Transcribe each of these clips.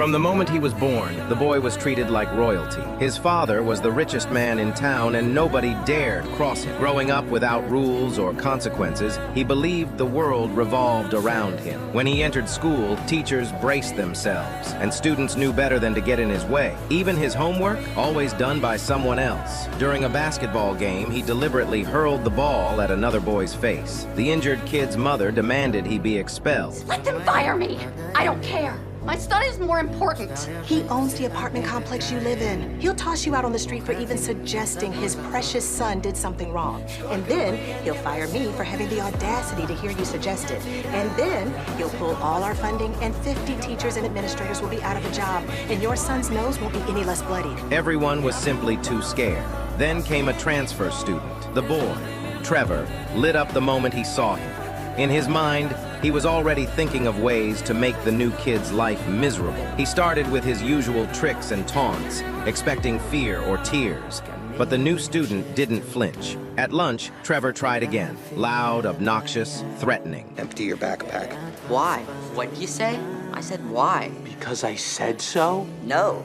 From the moment he was born, the boy was treated like royalty. His father was the richest man in town and nobody dared cross him. Growing up without rules or consequences, he believed the world revolved around him. When he entered school, teachers braced themselves, and students knew better than to get in his way. Even his homework, always done by someone else. During a basketball game, he deliberately hurled the ball at another boy's face. The injured kid's mother demanded he be expelled. Let them fire me! I don't care! My son is more important. He owns the apartment complex you live in. He'll toss you out on the street for even suggesting his precious son did something wrong. And then he'll fire me for having the audacity to hear you suggest it. And then he'll pull all our funding and 50 teachers and administrators will be out of a job. And your son's nose won't be any less bloodied. Everyone was simply too scared. Then came a transfer student. The boy, Trevor, lit up the moment he saw him. In his mind, he was already thinking of ways to make the new kid's life miserable. He started with his usual tricks and taunts, expecting fear or tears. But the new student didn't flinch. At lunch, Trevor tried again. Loud, obnoxious, threatening. Empty your backpack. Why? What'd you say? I said why. Because I said so? No.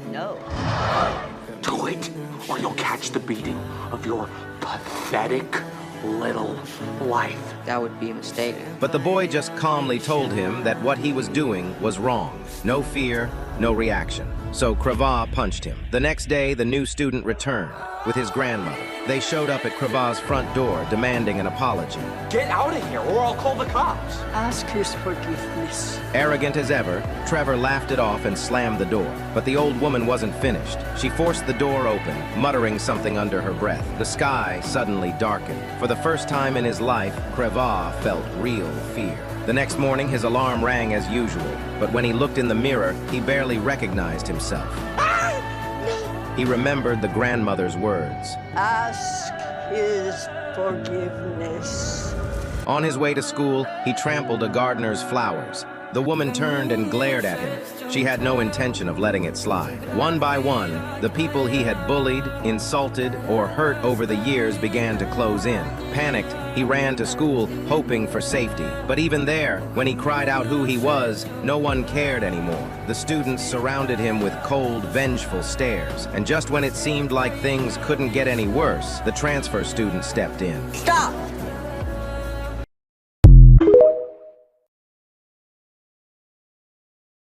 Do it, or you'll catch the beating of your pathetic little life. That would be a mistake. But the boy just calmly told him that what he was doing was wrong. No fear, no reaction. So Cravath punched him. The next day, the new student returned with his grandmother. They showed up at Cravath's front door demanding an apology. Get out of here, or I'll call the cops. Ask his forgiveness. Arrogant as ever, Trevor laughed it off and slammed the door. But the old woman wasn't finished. She forced the door open, muttering something under her breath. The sky suddenly darkened. For the first time in his life, Cravath felt real fear. The next morning, his alarm rang as usual, but when he looked in the mirror, he barely recognized himself. He remembered the grandmother's words. Ask his forgiveness. On his way to school, he trampled a gardener's flowers. The woman turned and glared at him. She had no intention of letting it slide. One by one, the people he had bullied, insulted, or hurt over the years began to close in. Panicked, he ran to school, hoping for safety. But even there, when he cried out who he was, no one cared anymore. The students surrounded him with cold, vengeful stares. And just when it seemed like things couldn't get any worse, the transfer student stepped in. Stop!